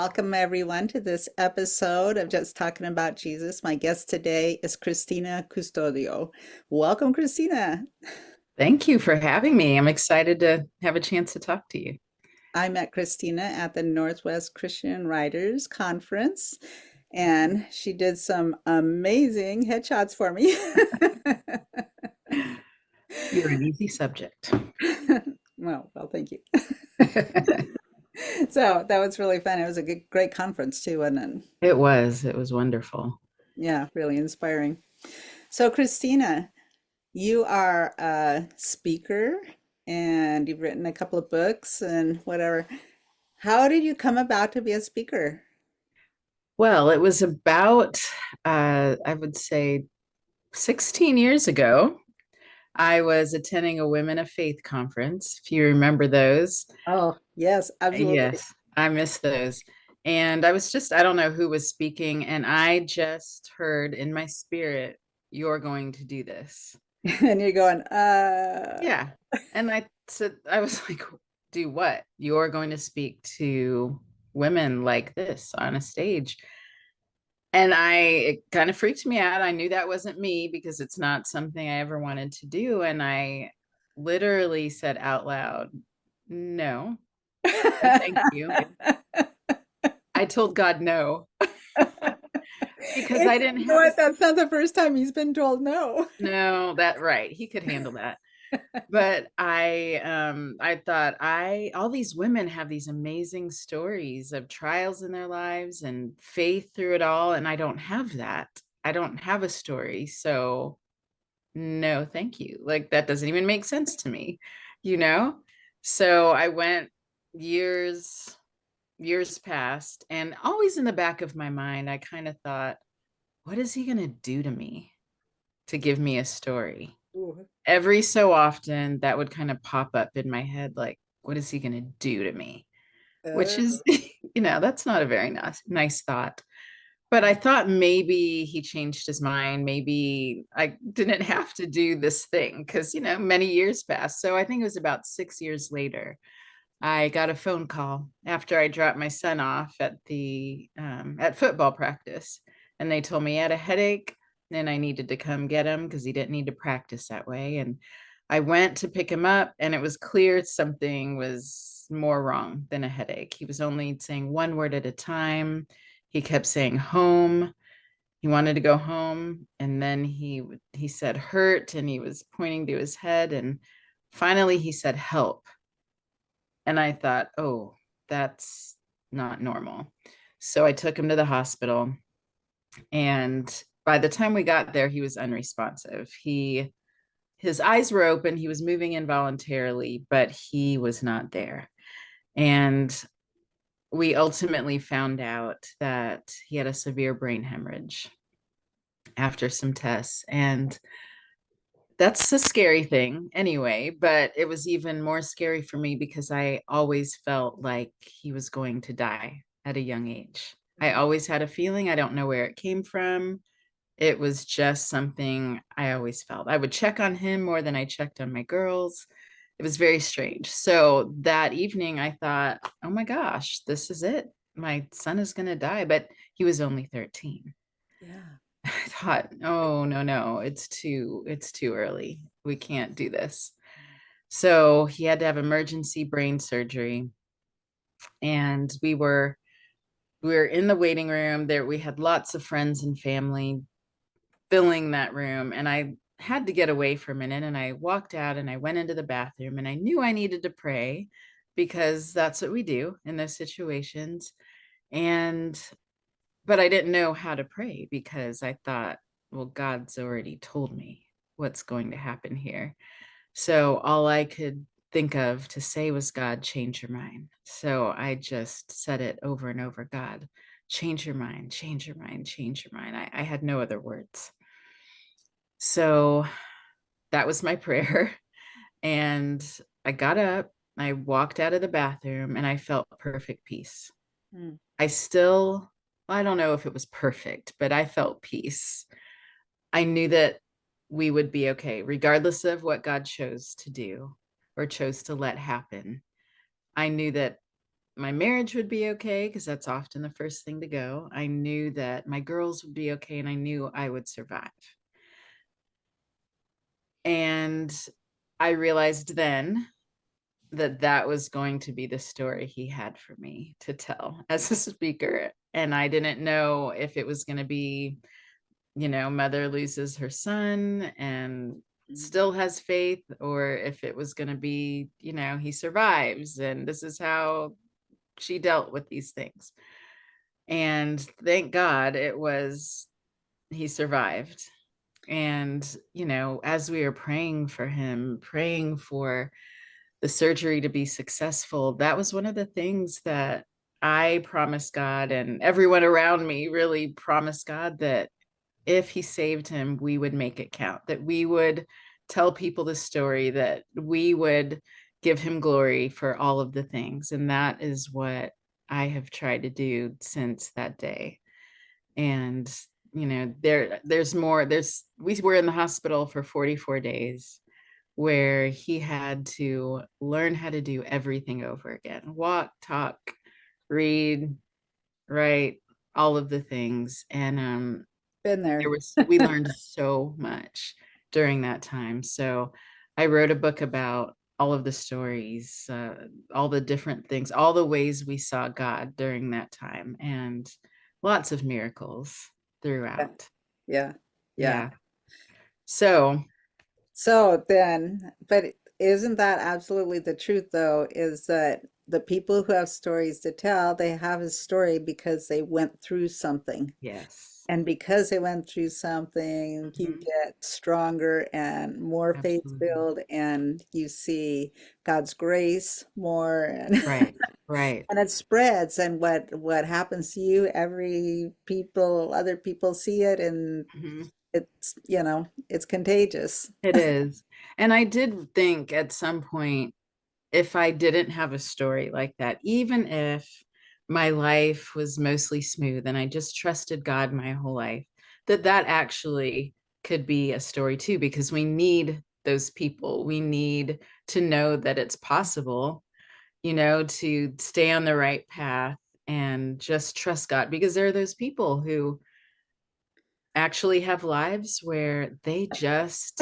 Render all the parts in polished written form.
Welcome everyone to this episode of Just Talking About Jesus. My guest today is Christina Custodio. Welcome, Christina. Thank you for having me. I'm excited to have a chance to talk to you. I met Christina at the Northwest Christian Writers Conference, and she did some amazing headshots for me. You're an easy subject. Well, thank you. So that was really fun. It was a great conference too, wasn't it? It was wonderful. Yeah, really inspiring. So, Christina, you are a speaker and you've written a couple of books and whatever. How did you come about to be a speaker? Well, it was about, I would say, 16 years ago. I was attending a Women of Faith conference, if you remember those. Oh, yes, absolutely. Yes, I miss those. And I don't know who was speaking, and I just heard in my spirit, you're going to do this. And you're going, Yeah. And I was like, do what? You're going to speak to women like this on a stage. And it kind of freaked me out. I knew that wasn't me because it's not something I ever wanted to do. And I literally said out loud, no, no, thank you. I told God no because I didn't You know have a, what? That's not the first time he's been told no. no, that right. He could handle that. But I thought I all these women have these amazing stories of trials in their lives and faith through it all, and I don't have that. I don't have a story, so no thank you. Like that doesn't even make sense to me, you know. So I went, years passed, and always in the back of my mind I kind of thought, what is he going to do to me to give me a story? Ooh. Every so often that would kind of pop up in my head, like, what is he going to do to me? Which Oh. is that's not a very nice thought. But I thought maybe he changed his mind. Maybe I didn't have to do this thing because many years passed. So I think it was about 6 years later I got a phone call after I dropped my son off at football practice, and they told me he had a headache and I needed to come get him because he didn't need to practice that way. And I went to pick him up, and it was clear something was more wrong than a headache. He was only saying one word at a time. He kept saying home. He wanted to go home, and then he said hurt, and he was pointing to his head, and finally he said help. And I thought, oh, that's not normal. So I took him to the hospital. And by the time we got there, he was unresponsive. His eyes were open, he was moving involuntarily, but he was not there. And we ultimately found out that he had a severe brain hemorrhage after some tests. And that's a scary thing anyway, but it was even more scary for me because I always felt like he was going to die at a young age. I always had a feeling. I don't know where it came from. It was just something I always felt. I would check on him more than I checked on my girls. It was very strange. So that evening I thought, oh my gosh, this is it. My son is going to die, but he was only 13. Yeah. I thought, oh no, no, it's too early. We can't do this. So he had to have emergency brain surgery. And we were in the waiting room there. We had lots of friends and family filling that room. And I had to get away for a minute. And I walked out and I went into the bathroom, and I knew I needed to pray because that's what we do in those situations. And but I didn't know how to pray because I thought, well, God's already told me what's going to happen here. So all I could think of to say was, God, change your mind. So I just said it over and over: God, change your mind, change your mind, change your mind. I had no other words. So that was my prayer. And I got up, I walked out of the bathroom, and I felt perfect peace. Mm. I still, I don't know if it was perfect, but I felt peace. I knew that we would be okay, regardless of what God chose to do or chose to let happen. I knew that my marriage would be okay because that's often the first thing to go. I knew that my girls would be okay, and I knew I would survive. And I realized then that that was going to be the story he had for me to tell as a speaker. And I didn't know if it was going to be, mother loses her son and still has faith, or if it was going to be, he survives and this is how she dealt with these things. And thank God it was, he survived. And, as we were praying for him, praying for the surgery to be successful, that was one of the things that I promised God, and everyone around me really promised God, that if he saved him, we would make it count, that we would tell people the story, that we would give him glory for all of the things. And that is what I have tried to do since that day. And there's more. We were in the hospital for 44 days, where he had to learn how to do everything over again: walk, talk, read, write, all of the things. And Been there. we learned so much during that time. So I wrote a book about all of the stories, all the different things, all the ways we saw God during that time, and lots of miracles Yeah, throughout. yeah, yeah. Yeah. So, So then, but isn't that absolutely the truth, though, is that the people who have stories to tell, they have a story because they went through something. yes. And because they went through something, you Mhm. get stronger and more Absolutely. faith-filled, and you see God's grace more, and Right. Right. and it spreads. And what happens to you, other people see it, and Mhm. it's contagious. It is. And I did think at some point, if I didn't have a story like that, even if my life was mostly smooth and I just trusted God my whole life, that actually could be a story too, because we need those people. We need to know that it's possible, to stay on the right path and just trust God, because there are those people who actually have lives where they just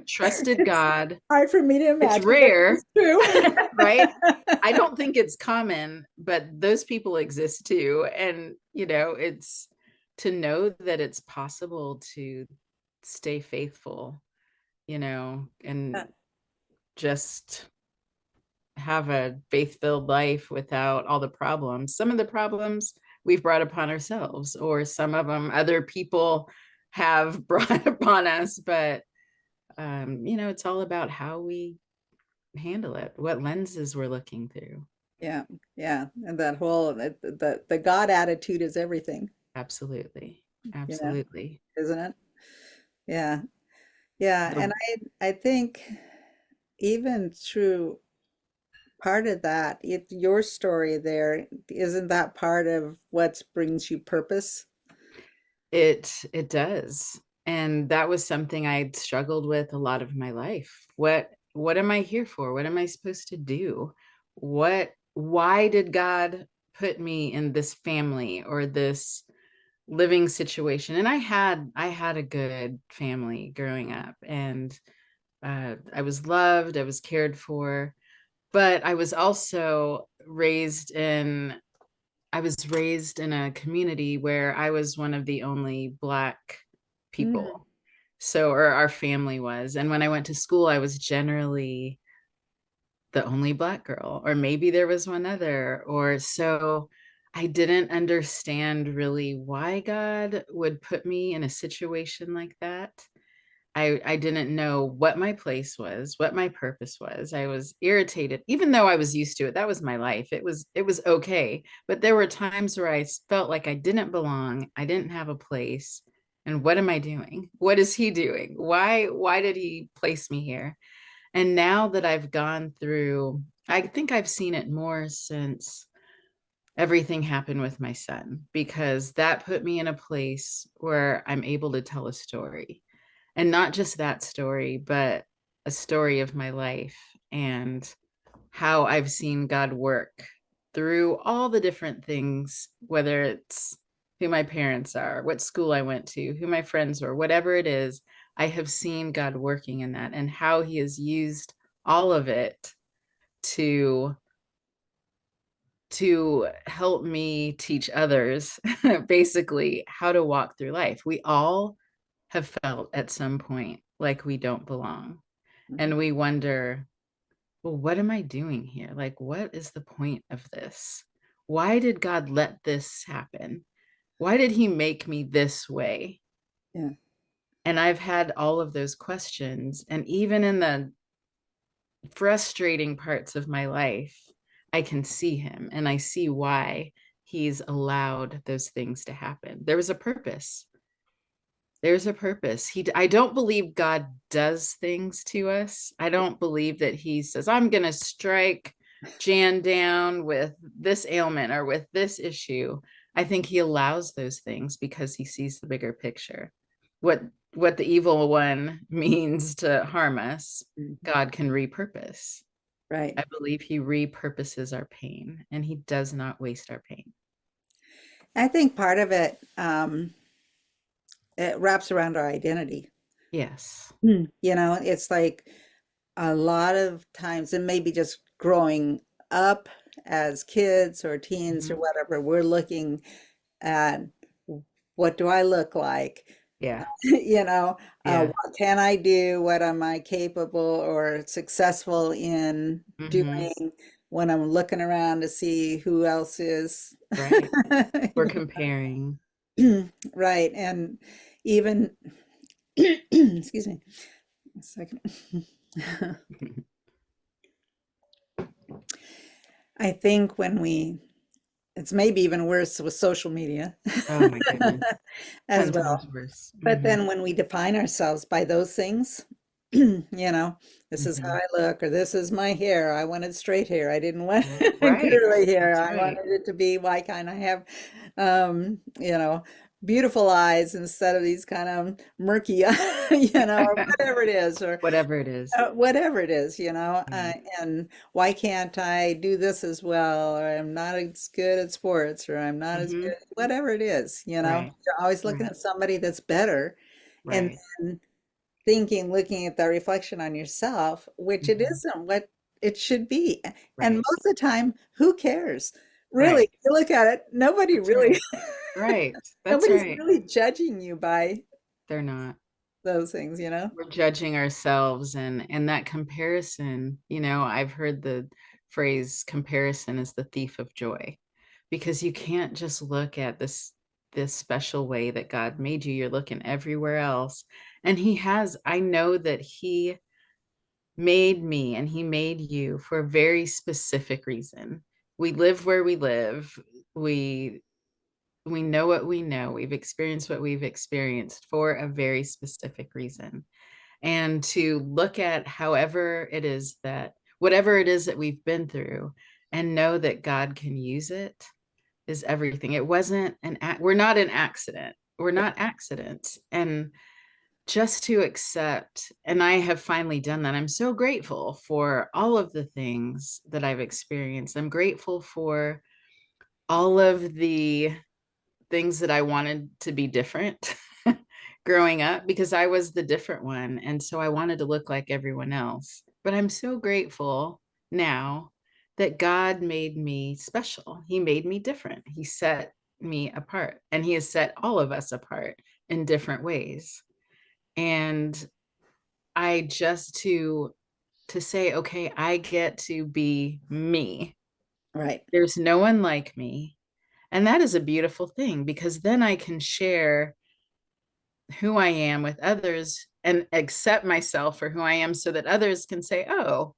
trusted It's God. hard for me to It's imagine, but it's rare, right? true. I don't think it's common, but those people exist too. And, it's to know that it's possible to stay faithful, and just have a faith filled life without all the problems. Some of the problems we've brought upon ourselves, or some of them other people have brought upon us. But, it's all about how we handle it, what lenses we're looking through. Yeah, yeah, and that whole the God attitude is everything, Absolutely. you know, Absolutely. isn't it? Yeah, yeah, and The I think even through part of that, your story there, isn't that part of what brings you purpose? it does. And that was something I'd struggled with a lot of my life. What am I here for? What am I supposed to do? Why did God put me in this family or this living situation? And I had a good family growing up, and I was loved, I was cared for, but I was raised in a community where I was one of the only Black Mm. people. So, or our family was. And when I went to school, I was generally the only Black girl, or maybe there was one other, or so. I didn't understand really why God would put me in a situation like that. I didn't know what my place was, what my purpose was. I was irritated, even though I was used to it. That was my life. It was okay. But there were times where I felt like I didn't belong. I didn't have a place. And what am I doing? What is he doing? Why did he place me here? And now that I've gone through, I think I've seen it more since everything happened with my son, because that put me in a place where I'm able to tell a story, and not just that story, but a story of my life and how I've seen God work through all the different things, whether it's who my parents are, what school I went to, who my friends were, whatever it is, I have seen God working in that and how he has used all of it to help me teach others basically how to walk through life. We all have felt at some point like we don't belong. Mhm. And we wonder, well, what am I doing here? Like, what is the point of this? Why did God let this happen? Why did he make me this way? Yeah. And I've had all of those questions. And even in the frustrating parts of my life, I can see him and I see why he's allowed those things to happen. There was a purpose. There's a purpose. I don't believe God does things to us. I don't believe that he says, I'm going to strike Jan down with this ailment or with this issue. I think he allows those things because he sees the bigger picture. What what the evil one means to harm us, Mhm. God can repurpose. Right. I believe he repurposes our pain and he does not waste our pain. I think part of it, it wraps around our identity. Yes. It's like a lot of times, and maybe just growing up as kids or teens or Mhm. whatever, we're looking at what do I look like? Yeah. You know, Yeah. what can I do? What am I capable or successful in Hmm. doing when I'm looking around to see who else is, Right. We're you comparing. know? Right. And even, excuse me, a second. I think it's maybe even worse with social media Oh my goodness. as 10 well. times worse. But Hmm. then when we define ourselves by those things, you know, this is how Hmm. I look, or this is my hair. I wanted straight hair. I didn't want Right. curly hair. That's I right. wanted it to be like kind of have, beautiful eyes instead of these kind of murky, or whatever it is, or Whatever it is. whatever it is, Yeah. and why can't I do this as well? Or I'm not as good at sports, or I'm not as Hmm. good, whatever it is, Right. you're always looking Right. at somebody that's better and Right. then looking at the reflection on yourself, which it Hmm. isn't what it should be. And Right. most of the time, who cares? Really, Right. if you look at it, nobody That's really, right. Right. That's nobody's right. really judging you by They're not. those things. We're judging ourselves and that comparison, I've heard the phrase comparison is the thief of joy because you can't just look at this special way that God made you. You're looking everywhere else. And I know that he made me and he made you for a very specific reason. We live where we live. We we know what we know. We've experienced what we've experienced for a very specific reason. And to look at whatever it is that we've been through and know that God can use it is everything. It wasn't we're not an accident. We're not accidents. And just to accept, and I have finally done that. I'm so grateful for all of the things that I've experienced. I'm grateful for all of the things that I wanted to be different growing up because I was the different one. And so I wanted to look like everyone else. But I'm so grateful now that God made me special. He made me different. He set me apart and he has set all of us apart in different ways. And I just to say, okay, I get to be me. Right. There's no one like me. And that is a beautiful thing because then I can share who I am with others and accept myself for who I am so that others can say, oh,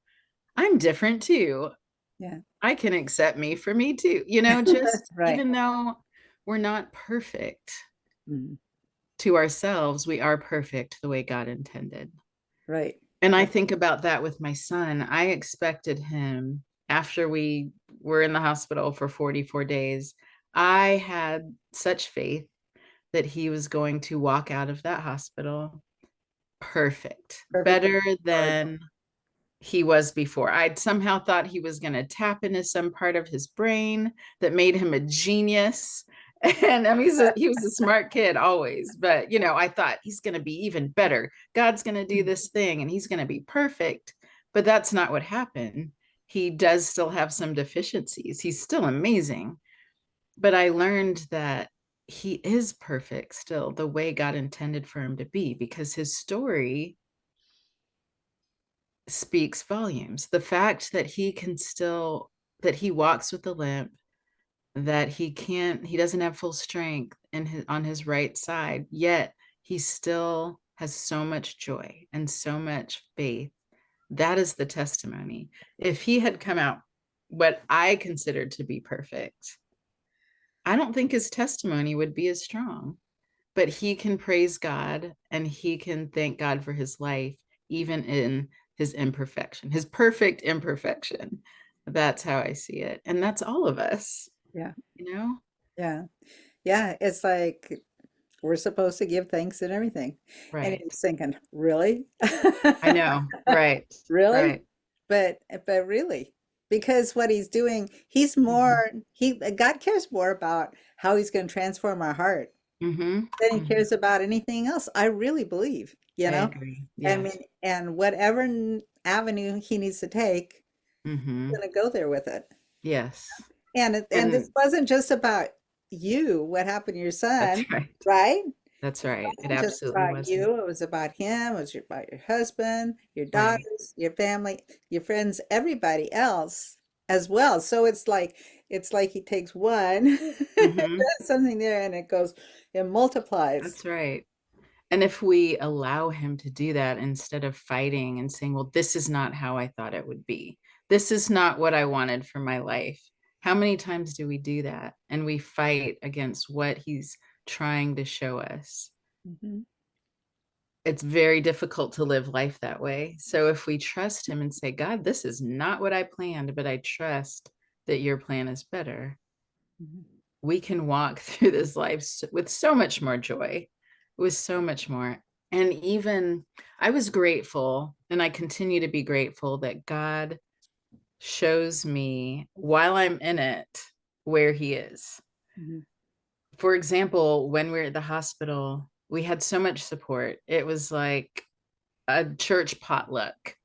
I'm different too. Yeah. I can accept me for me too. Just Right. even though we're not perfect Mhm. to ourselves, we are perfect the way God intended. Right. And I Right. think about that with my son. I expected him after we were in the hospital for 44 days. I had such faith that he was going to walk out of that hospital perfect, Perfect. better than he was before. I'd somehow thought he was going to tap into some part of his brain that made him a genius. And I mean, he was a smart kid always, but you know, I thought he's going to be even better. God's going to do this thing and he's going to be perfect. But that's not what happened. He does still have some deficiencies. He's still amazing. But I learned that he is perfect still, the way God intended for him to be, because his story speaks volumes. The fact that he can still, that he walks with a limp, that he doesn't have full strength on his right side, yet he still has so much joy and so much faith. That is the testimony. If he had come out what I considered to be perfect, I don't think his testimony would be as strong. But he can praise God and he can thank God for his life, even in his imperfection, his perfect imperfection. That's how I see it. And that's all of us, Yeah. you know? Yeah. Yeah. It's like we're supposed to give thanks and everything. And Right. he's thinking, really? I know. Right. Really? Right. But really, because what he's doing, he's Mm-hmm. more, God cares more about how he's going to transform our heart Mm-hmm. than he Mm-hmm. cares about anything else. I really believe, you I know? agree. I Yes. mean, and whatever avenue he needs to take, Mm-hmm. he's going to go there with it. Yes. And this And wasn't just about you, what happened to your that's son, right. right? That's It right. It wasn't just absolutely about wasn't. you, it was about him, it was about your husband, your Right. daughters, your family, your friends, everybody else as well. So it's like he takes one, Mm-hmm. something there, and it goes, it multiplies. That's right. And if we allow him to do that instead of fighting and saying, well, this is not how I thought it would be, this is not what I wanted for my life. How many times do we do that? And we fight against what he's trying to show us. Mhm, It's very difficult to live life that way. So if we trust him and say, God, this is not what I planned, but I trust that your plan is better, mhm. we can walk through this life with so much more joy, with so much more. And even I was grateful, and I continue to be grateful that God shows me while I'm in it where He is. Mhm. For example, when we were at the hospital, we had so much support. It was like a church potluck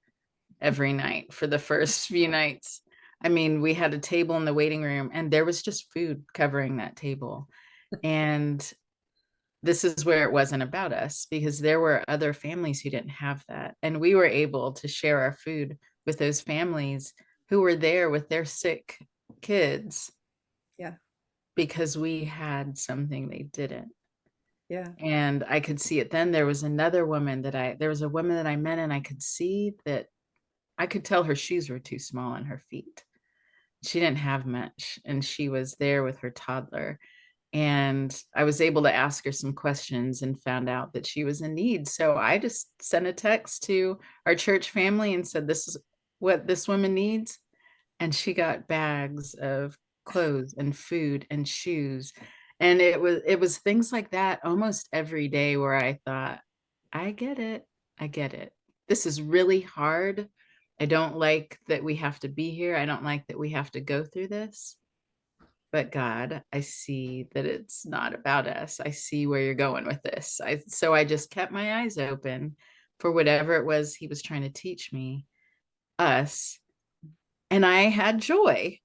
every night for the first few nights. I mean, we had a table in the waiting room, and there was just food covering that table. And this is where it wasn't about us because there were other families who didn't have that. And we were able to share our food with those families who were there with their sick kids Yeah, because we had something they didn't. yeah, And I could see it then. There was a woman that I met, and I could see that I could tell her shoes were too small on her feet. She didn't have much, and she was there with her toddler. And I was able to ask her some questions and found out that she was in need. So I just sent a text to our church family and said, this is what this woman needs. And she got bags of clothes and food and shoes. And it was things like that almost every day where I thought, I get it. I get it. This is really hard. I don't like that we have to be here. I don't like that we have to go through this. But God, I see that it's not about us. I see where you're going with this. So I just kept my eyes open for whatever it was he was trying to teach me, us, and I had joy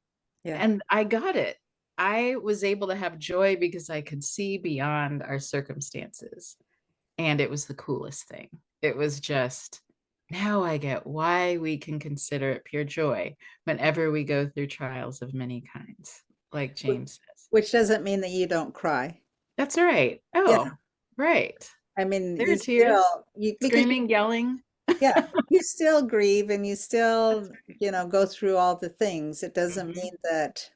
yeah. and I got it. I was able to have joy because I could see beyond our circumstances. And it was the coolest thing. It was just now I get why we can consider it pure joy whenever we go through trials of many kinds, like Wh- James says. Which doesn't mean that you don't cry. That's right. Yeah, Oh, right. I mean, There are you tears, still you because screaming, yelling. yeah, you still grieve and you still, go through all the things. It doesn't Mhm. mean that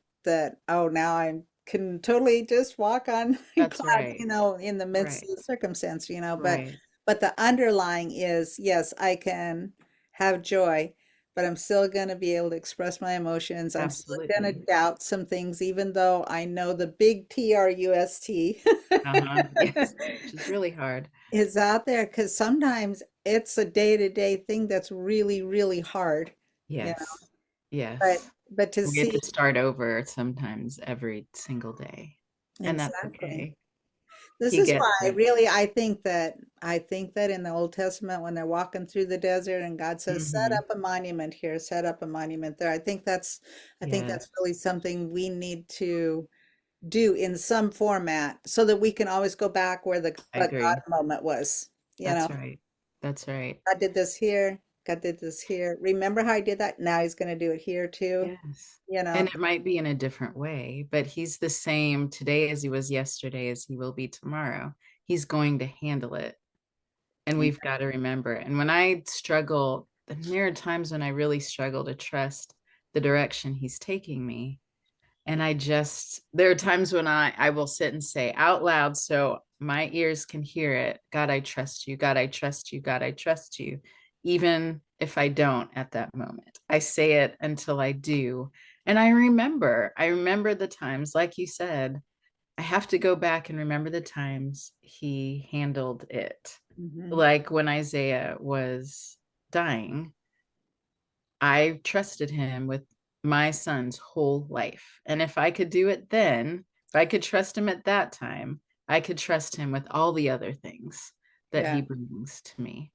oh now I can totally just walk on That's clouds, right. in the midst Right. of the circumstance, Right. but the underlying is yes, I can have joy, but I'm still going to be able to express my emotions. I'm still going to Absolutely. doubt some things, even though I know the big trust Uh-huh. Yes. Which is really hard. is out there because sometimes. it's a day-to-day thing that's really, really hard, you know. Yes. But Yes. to We get see to start over sometimes every single day. And that's exactly. okay. This He is gets why it. really I think that in the Old Testament when they're walking through the desert and God says, set Hmm. up a monument here, set up a monument there. I think that's Yes. really something we need to do in some format so that we can always go back where the I what God agree. moment was. You know, That's right. That's right. God did this here, God did this here. Remember how I did that? Now he's going to do it here too, Yes. you And know. it might be in a different way, but he's the same today as he was yesterday, as he will be tomorrow. He's going to handle it. And Yeah. we've got to remember. And when I struggle, and there are times when I really struggle to trust the direction he's taking me. And there are times when I will sit and say out loud so my ears can hear it, God, I trust you. God, I trust you. God, I trust you. Even if I don't at that moment, I say it until I do. And I remember the times, like you said, I have to go back and remember the times he handled it. Hmm. Like when Isaiah was dying, I trusted him with my son's whole life. And if I could do it then, if I could trust him at that time, I could trust him with all the other things that Yeah. he brings to me.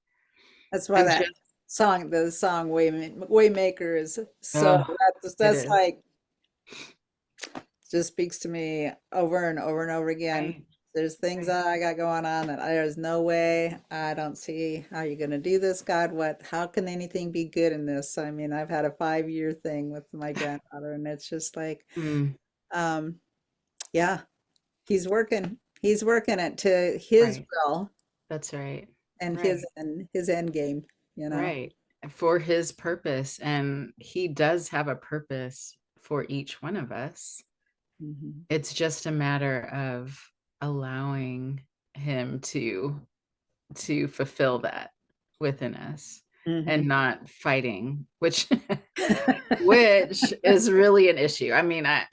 That's why And that just, song, the song Waymaker is so oh, it that's is. like just speaks to me over and over and over again. Right. There's things Right. that I got going on that there's no way I don't see how you're going to do this, God. How can anything be good in this? I mean, I've had a 5-year thing with my granddaughter, and it's just like, Mm, um, yeah, he's working it to his right. will That's right. and Right. his end game, you know. Right. For his purpose. And he does have a purpose for each one of us. Hmm. It's just a matter of allowing him to fulfill that within us and Hmm. not fighting, which which is really an issue. I mean, I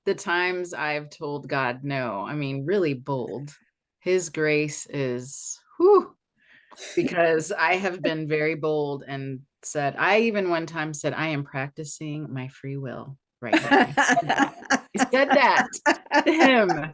the times I've told God no, I mean, really bold. His grace is whew, because I have been very bold and said, I even one time said, I am practicing my free will right now. I said that to him.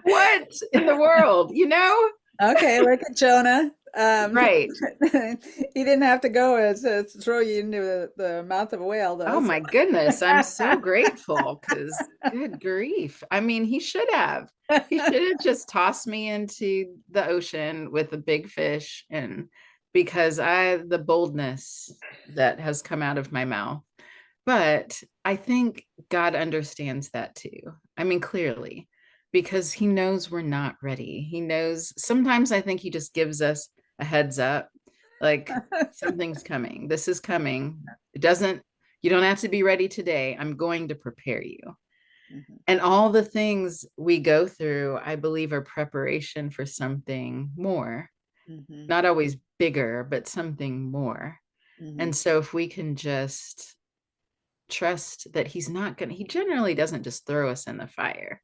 What in the world, you know? Okay, look at Jonah. Right. He didn't have to go to throw you into the mouth of a whale, though. Oh So. my goodness. I'm so grateful because good grief. I mean, he should have. He should have just tossed me into the ocean with a big fish and because the boldness that has come out of my mouth. But I think God understands that too. I mean, clearly, because he knows we're not ready. He knows sometimes I think he just gives us a heads up, like something's coming. This is coming. You don't have to be ready today. I'm going to prepare you. Mhm, And all the things we go through, I believe, are preparation for something more, mhm, not always bigger, but something more. mhm. And so if we can just trust that he generally doesn't just throw us in the fire.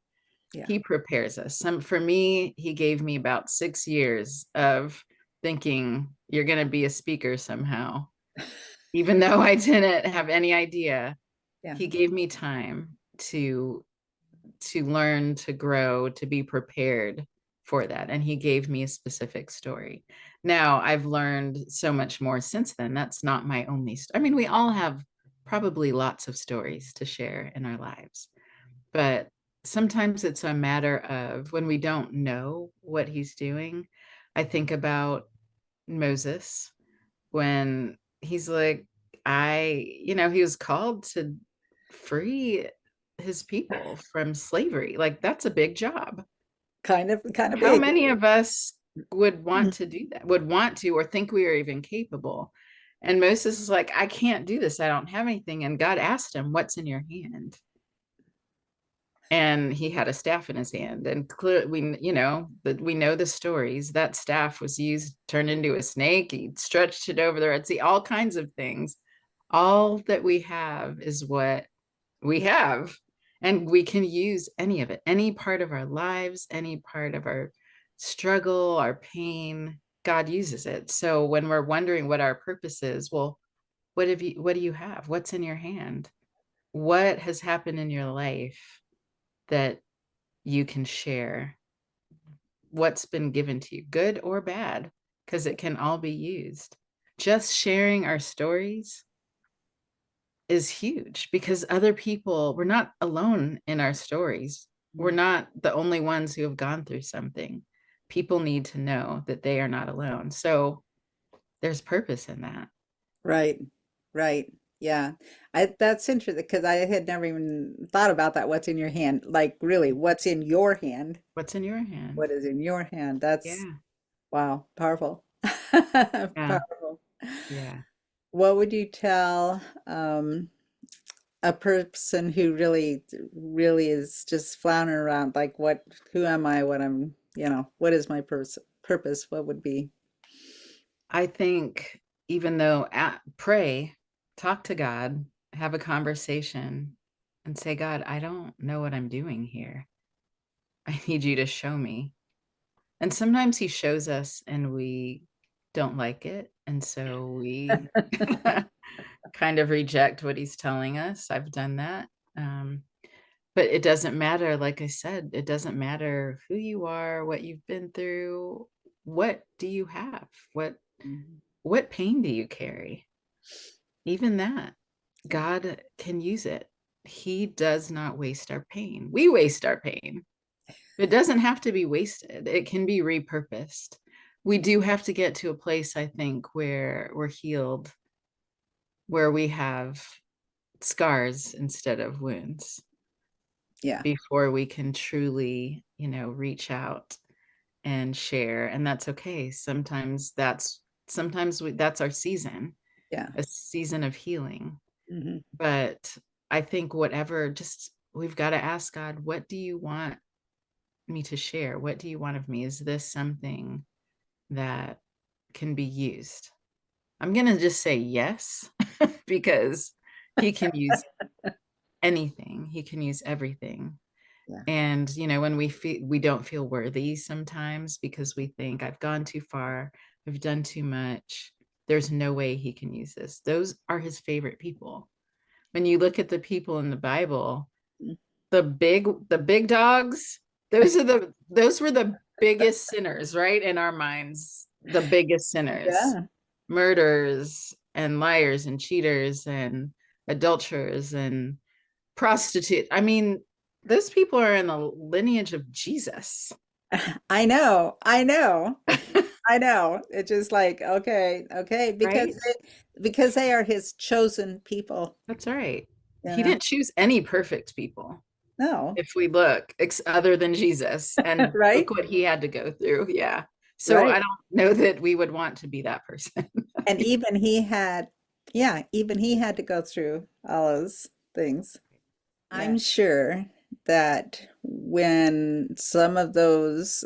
Yeah. He prepares us. For me, he gave me about 6 years of thinking you're going to be a speaker somehow. Even though I didn't have any idea, Yeah. he gave me time to learn, to grow, to be prepared for that. And he gave me a specific story. Now I've learned so much more since then. That's not my only I mean, we all have probably lots of stories to share in our lives, but sometimes it's a matter of when we don't know what he's doing. I think about Moses when he's like, he was called to free his people from slavery. Like, that's a big job. Kind of How big. many of us would Mm. want to do that, would want to, or think we are even capable? And Moses is like, I can't do this. I don't have anything. And God asked him, what's in your hand? And he had a staff in his hand. And clearly, we know the stories. That staff was used, turned into a snake. He stretched it over the Red Sea, all kinds of things. All that we have is what we have. And we can use any of it, any part of our lives, any part of our struggle, our pain. God uses it. So when we're wondering what our purpose is, well, what do you have? What's in your hand? What has happened in your life that you can share? What's been given to you, good or bad, because it can all be used. Just sharing our stories is huge because other people, we're not alone in our stories. We're Mm. not the only ones who have gone through something. People need to know that they are not alone. So there's purpose in that. Right, right. Yeah. That's interesting because I had never even thought about that. What's in your hand? Like, really, what's in your hand? What's in your What hand? is in your hand? That's, Yeah. wow, powerful. Yeah. Powerful. Yeah. What would you tell a person who really is just floundering around? Like, who am I? What is my purpose? What would be? I think even though pray, talk to God, have a conversation, and say, God, I don't know what I'm doing here. I need you to show me. And sometimes He shows us and we don't like it. And so we kind of reject what He's telling us. I've done that. Um, but it doesn't matter. Like I said, it doesn't matter who you are, what you've been through. What do you have? Mhm. What pain do you carry? Even that, Yeah, God can use it. He does not waste our pain. We waste our pain. It doesn't have to be wasted, it can be repurposed. We do have to get to a place, I think, where we're healed, where we have scars instead of wounds yeah, before we can truly, reach out and share. And that's okay. That's our season, yeah. a season of healing. Hmm. But I think we've got to ask God, what do you want me to share? What do you want of me? Is this something that can be used? I'm going to just say yes, because He can use anything, He can use everything. Yeah, And, when we don't feel worthy sometimes because we think I've gone too far, I've done too much. There's no way He can use this. Those are His favorite people. When you look at the people in the Bible, the big dogs, those were the biggest sinners, right? In our minds, the biggest sinners, yeah. murderers and liars and cheaters and adulterers and prostitutes. I mean, those people are in the lineage of Jesus. I know, I know, I know. It's just like, okay, okay, Right? because they are his chosen people, That's right. you He know. didn't choose any perfect people. No, If we look other than Jesus, and right? look what He had to go through. Yeah. So Right. I don't know that we would want to be that person. And even he had to go through all those things. I'm Yeah. sure that when some of those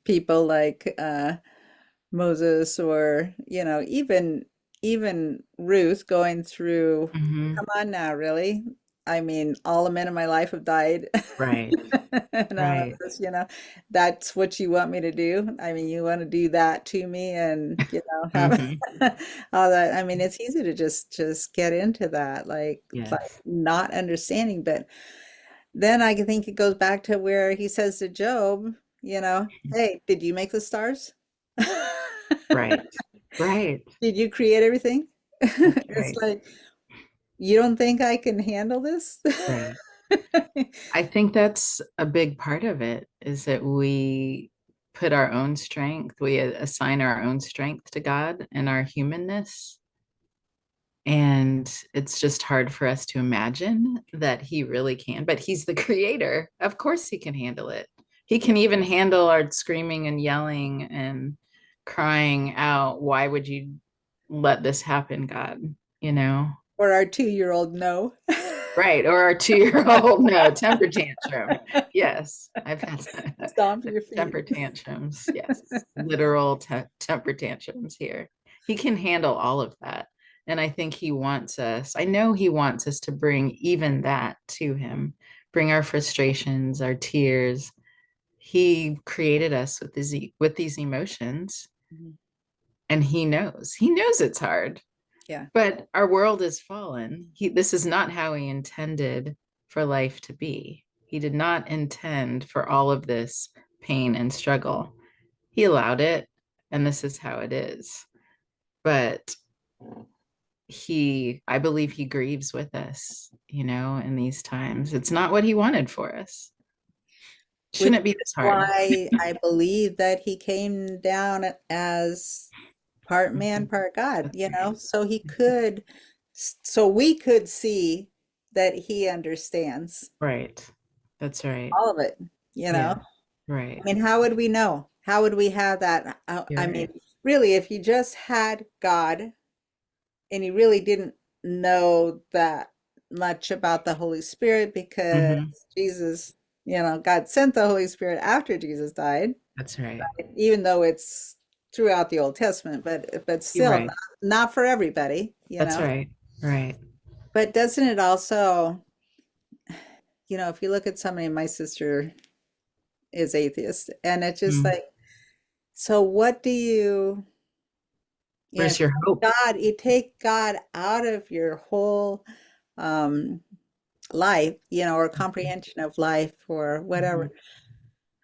people like Moses or even Ruth going through, Hmm. come on now, really? I mean, all the men in my life have died. Right. And all of Right. this, that's what you want me to do. I mean, you want to do that to me and, have Hmm. all that. I mean, it's easy to just get into that, like Yes. not understanding. But then I think it goes back to where he says to Job, hey, did you make the stars? Right. Right. Did you create everything? That's It's right. like, you don't think I can handle this? Right. I think that's a big part of it, is that we put our own strength, we assign our own strength to God and our humanness. And it's just hard for us to imagine that He really can. But He's the creator. Of course, He can handle it. He can even handle our screaming and yelling and crying out, why would you let this happen, God? You know? Or our 2-year-old no. Right. Or our 2-year-old, no, temper tantrum. Yes. I've had Stomp your feet. temper tantrums. Yes. Literal temper tantrums here. He can handle all of that. And I think I know He wants us to bring even that to Him, bring our frustrations, our tears. He created us with these emotions, Mhm. and he knows it's hard, Yeah. but our world is fallen. This is not how he intended for life to be. He did not intend for all of this pain and struggle. He allowed it, and this is how it is. But I believe he grieves with us, in these times. It's not what he wanted for us. Which Shouldn't be is this hard. why I believe that he came down as part man, Mhm. part God, That's right. so so we could see that he understands Right. That's right. all of it, you know? Yeah. Right. I mean, how would we know? How would we have that? You're I right. mean, really, if you just had God and you really didn't know that much about the Holy Spirit because Hmm. Jesus, God sent the Holy Spirit after Jesus died, That's right. even though it's throughout the Old Testament, but You're still right. not for everybody, That's right. Right. But doesn't it also, if you look at somebody, my sister is atheist, and it's just Mm. like, so what do you, Where's your hope? you take God out of your whole um, life, or comprehension of life or whatever. Mhm.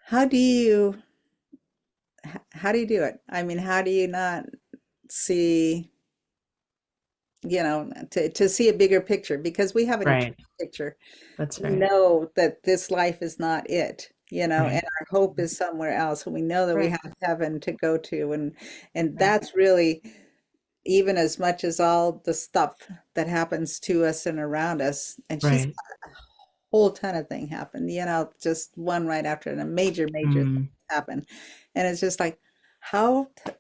How do you, how do you do it? I mean, how do you not see, to see a bigger picture because we have an eternal Right. picture. That's We right. know that this life is not it, and Right. our hope is somewhere else. And we know that we Right. have heaven to go to. And Right. that's really even as much as all the stuff that happens to us and around us. And she's Right. had a whole ton of thing happen, just one right after and a major thing Mm. happen. And it's just like,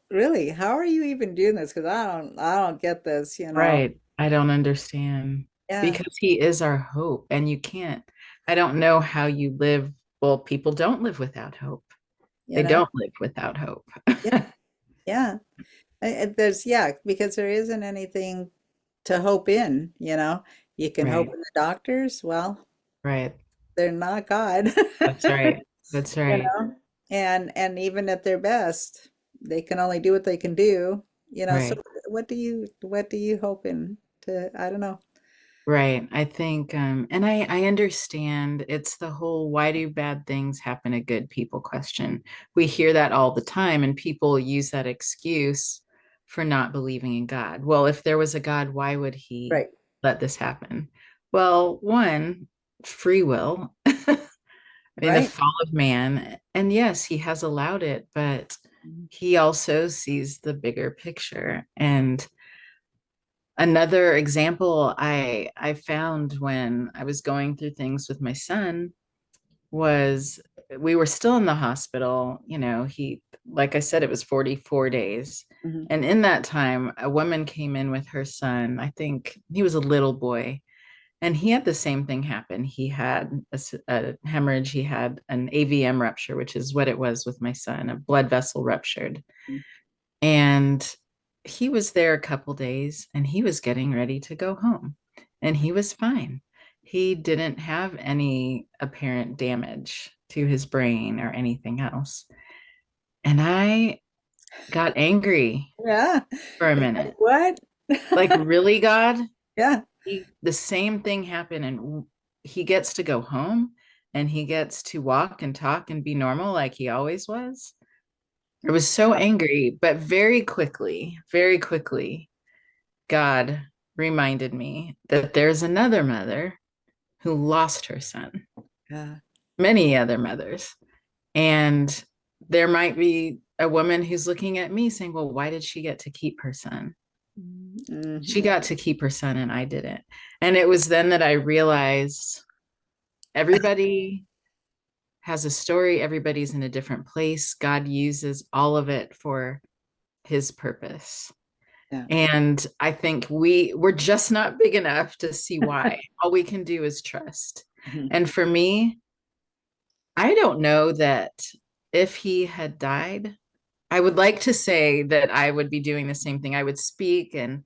really, how are you even doing this? Because I don't get this. Right. I don't understand Yeah, because he is our hope, and I don't know how you live. Well, people don't live without hope. you They know, don't live without hope. yeah, yeah. Yeah, because there isn't anything to hope in. You can hope Right. in the doctors. Well, Right. they're not God. That's right. That's you right. know, and even at their best, they can only do what they can do. So Right. what do you hope in to, I don't know. Right. I think, and I understand it's the whole why do bad things happen to good people question. We hear that all the time, and people use that excuse for not believing in God. Well, if there was a God, why would he Right, let this happen? Well, one, free will. I mean, the right. fall of man, and yes, he has allowed it, but Mhm, he also sees the bigger picture. And another example I found when I was going through things with my son was we were still in the hospital. He, like I said, it was 44 days. mhm, And in that time, a woman came in with her son. I think he was a little boy, and he had the same thing happen. He had a hemorrhage, he had an AVM rupture, which is what it was with my son, a blood vessel ruptured. mhm. And he was there a couple days, and he was getting ready to go home, and he was fine. He didn't have any apparent damage to his brain or anything else. And I got angry Yeah. for a Like, minute. what? Like, really, God? Yeah. The same thing happened, and he gets to go home, and he gets to walk and talk and be normal like he always was. I was so angry, but very quickly, God reminded me that there's another mother who lost her son, Yeah. many other mothers. And there might be a woman who's looking at me saying, well, why did she get to keep her son? She Mhm. got to keep her son, and I didn't. And it was then that I realized everybody has a story, everybody's in a different place. God uses all of it for his purpose. Yeah. And I think we're just not big enough to see why. All we can do is trust. Mhm. And for me, I don't know that if he had died, I would like to say that I would be doing the same thing. I would speak and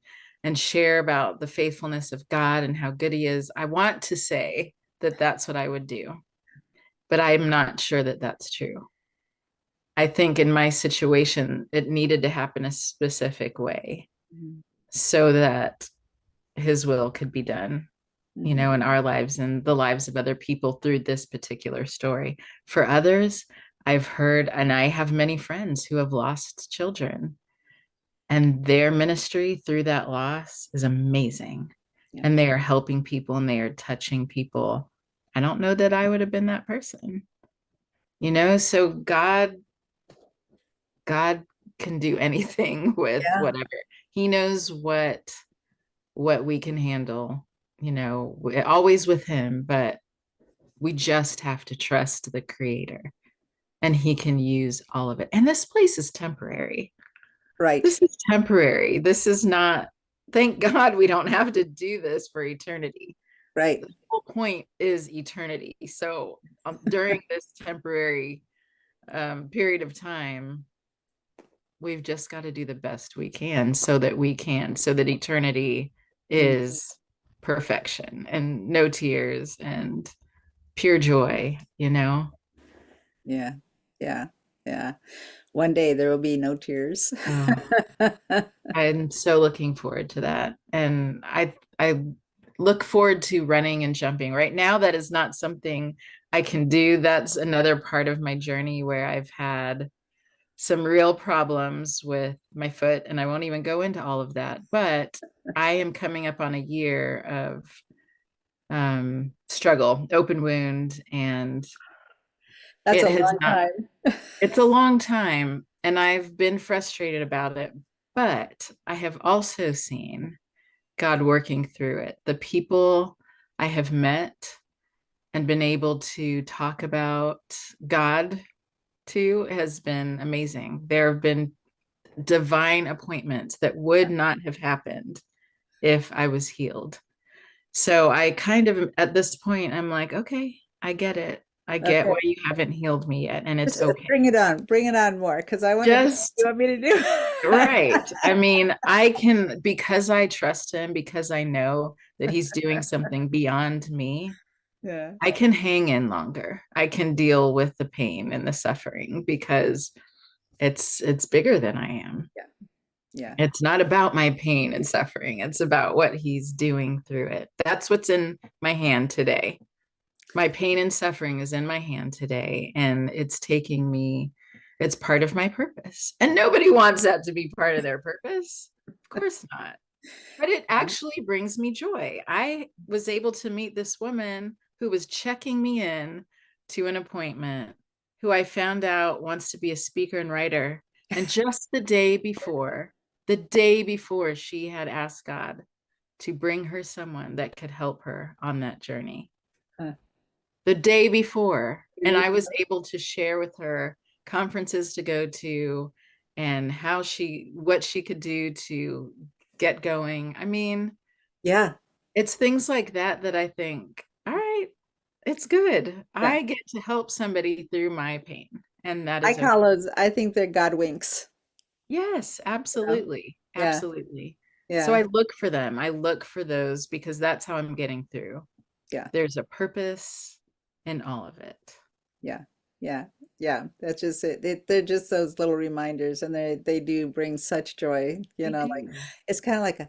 share about the faithfulness of God and how good he is. I want to say that that's what I would do. but I'm not sure that that's true. I think in my situation, it needed to happen a specific way Mhm. so that his will could be done, Mhm. in our lives and the lives of other people through this particular story. For others, I've heard, and I have many friends who have lost children, and their ministry through that loss is amazing. Yeah. And they are helping people and they are touching people. I don't know that I would have been that person, so God can do anything with Yeah. whatever. He knows what we can handle, always with him, but we just have to trust the creator and he can use all of it. And this place is temporary. Right. This is temporary. This is not, thank God we don't have to do this for eternity. Right. The whole point is eternity. So during this temporary period of time, we've just got to do the best we can so that eternity Mm. is perfection and no tears and pure joy. Yeah. Yeah. Yeah. One day there will be no tears. Oh, I'm so looking forward to that. And I look forward to running and jumping. Right now, that is not something I can do. That's another part of my journey where I've had some real problems with my foot, and I won't even go into all of that. But I am coming up on a year of struggle, open wound, and That's it a has long not, time. it's a long time, and I've been frustrated about it. But I have also seen God working through it. The people I have met and been able to talk about God to has been amazing. There have been divine appointments that would not have happened if I was healed. So I kind of, at this point, I'm like, okay, I get it. I get Okay. why you haven't healed me yet, and it's Just okay. bring it on. Bring it on more because I want to do what Just you want me to do. right. I mean, I can, because I trust him, because I know that he's doing something beyond me, Yeah. I can hang in longer. I can deal with the pain and the suffering because it's bigger than I am. Yeah. Yeah. It's not about my pain and suffering. It's about what he's doing through it. That's what's in my hand today. My pain and suffering is in my hand today, and it's part of my purpose. And nobody wants that to be part of their purpose. Of course not. But it actually brings me joy. I was able to meet this woman who was checking me in to an appointment, who I found out wants to be a speaker and writer. And just the day before, she had asked God to bring her someone that could help her on that journey. Huh. The day before. And You- I was able to share with her conferences to go to and what she could do to get going. I mean, Yeah. it's things like that I think, all right, it's good. Yeah. I get to help somebody through my pain, and that I is okay. call those, I think they're God winks. Yes, You know? absolutely. Yeah. Absolutely. So Yeah. I look for them. I look for those because that's how I'm getting through. Yeah. There's a purpose in all of it. Yeah. Yeah. Yeah. That's just it. They're just those little reminders and they do bring such joy, They like do. it's kind of like a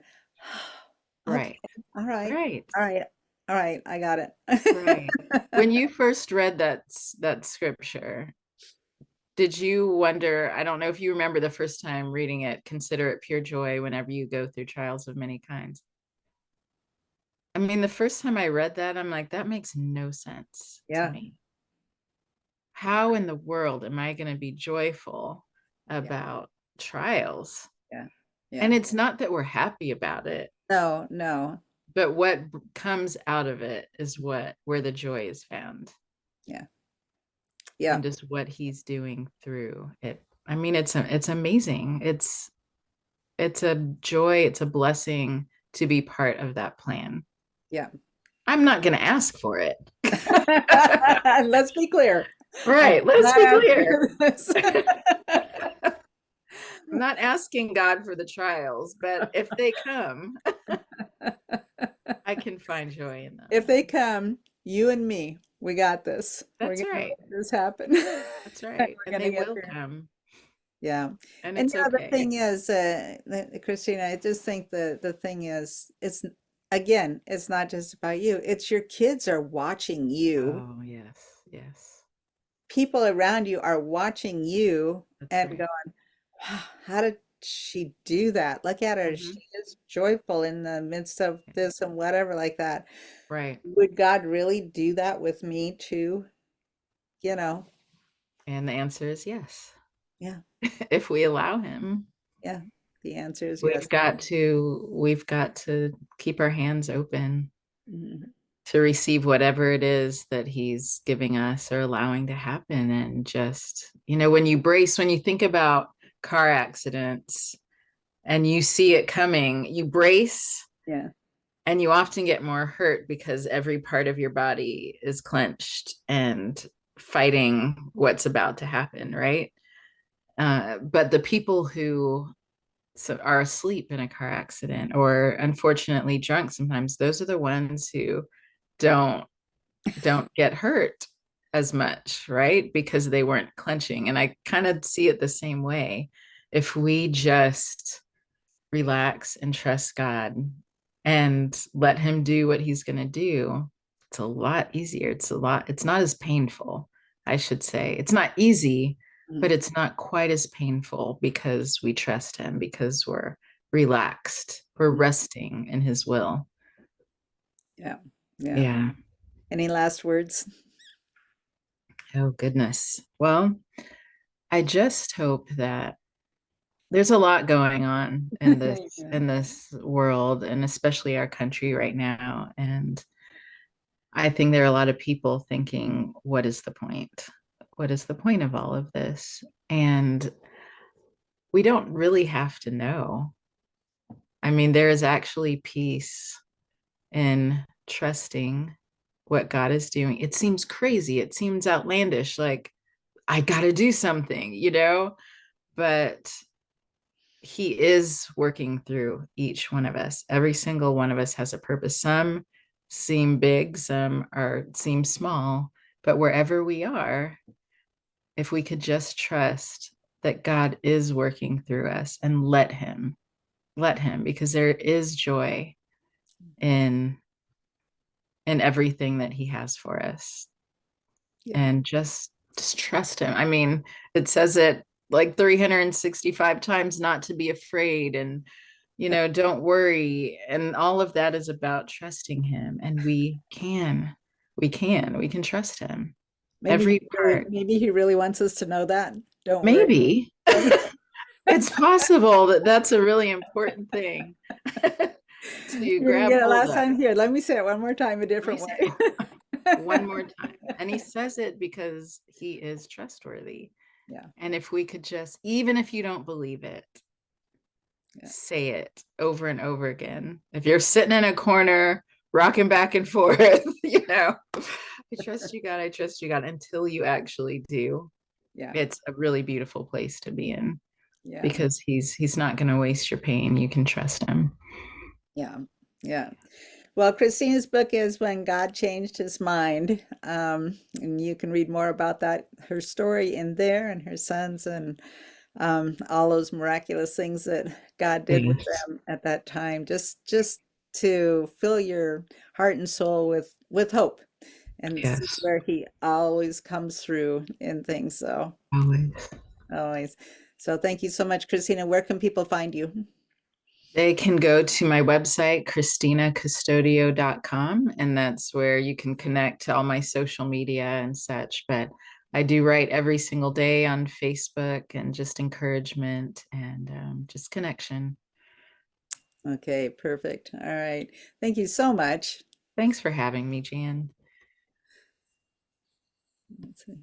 okay, Right. all right, Right. all right, all right, I got Right. it. When you first read that scripture, did you wonder, I don't know if you remember the first time reading it, consider it pure joy whenever you go through trials of many kinds. I mean, the first time I read that, I'm like, that makes no sense to Yeah. me. How in the world am I going to be joyful Yeah. about trials? Yeah. And Yeah. it's not that we're happy about it, No, no. but what comes out of it is where the joy is found, Yeah. Yeah. and just what he's doing through it. I mean, it's amazing. It's a joy, it's a blessing to be part of that plan. Yeah. I'm not going to ask for it. Let's be clear. I'm Right, let's not be asking clear. for this. I'm not asking God for the trials, but if they come, I can find joy in If them. they come, you and me, We got this. We're That's gonna right. make this happen. That's And right. we're And gonna they get will through. come, Yeah. and And it's you know, the okay. thing is, Christina, I just think the thing is, it's again, it's not just about you. It's your kids are watching you. Oh, yes. Yes. People around you are watching you That's and right. going, wow, how did she do that? Look at her. Hmm. She is joyful in the midst of this and whatever like that. Right. Would God really do that with me too? You know, And the answer is yes, yeah, if we allow him. yeah. The answer is yes. We've got to keep our hands open Mhm. to receive whatever it is that he's giving us or allowing to happen. And just, when you brace, when you think about car accidents and you see it coming, you brace, Yeah. and you often get more hurt because every part of your body is clenched and fighting what's about to happen, right? But the people who are asleep in a car accident or unfortunately drunk, sometimes those are the ones who don't don't get hurt as much, right? Because they weren't clenching. And I kind of see it the same way. If we just relax and trust God and let him do what he's going to do, it's a lot easier. It's not as painful, I should say. It's not easy, but Mhm. it's not quite as painful because we trust him, because we're relaxed, we're resting in his will. Yeah. Yeah. Yeah. Any last words? Oh, goodness. Well, I just hope that there's a lot going on in this Yeah. in this world, and especially our country right now. And I think there are a lot of people thinking, what is the point? What is the point of all of this? And we don't really have to know. I mean, there is actually peace in trusting what God is doing. It seems crazy, it seems outlandish, like I got to do something, but he is working through each one of us. Every single one of us has a purpose. Some seem big, some are seem small, but wherever we are, if we could just trust that God is working through us and let him, because there is joy in everything that he has for us. Yeah. And just trust him. I mean, it says it like 365 times not to be afraid, and don't worry, and all of that is about trusting him. And we can trust him, every part. Maybe he really wants us to know that. Don't worry. Maybe Don't- it's possible that that's a really important thing to You didn't grab get it hold last of. time. Here, let me say it one more time, a Let me different say way. it one more time. And he says it because he is trustworthy. Yeah. And if we could just, even if you don't believe it, Yeah. say it over and over again. If you're sitting in a corner, rocking back and forth, I trust you, God. I trust you, God, until you actually do. Yeah. It's a really beautiful place to be in, Yeah. because he's not going to waste your pain. You can trust him. Yeah. Yeah. Well, Christina's book is When God Changed His Mind. And you can read more about that, her story in there and her sons and all those miraculous things that God did with Yes. them at that time, just to fill your heart and soul with hope and see Yes. where He always comes through in things. So Always. always. So thank you so much, Christina. Where can people find you? They can go to my website, ChristinaCustodio.com, and that's where you can connect to all my social media and such. But I do write every single day on Facebook, and just encouragement and just connection. Okay, perfect. All right. Thank you so much. Thanks for having me, Jan. Let's see.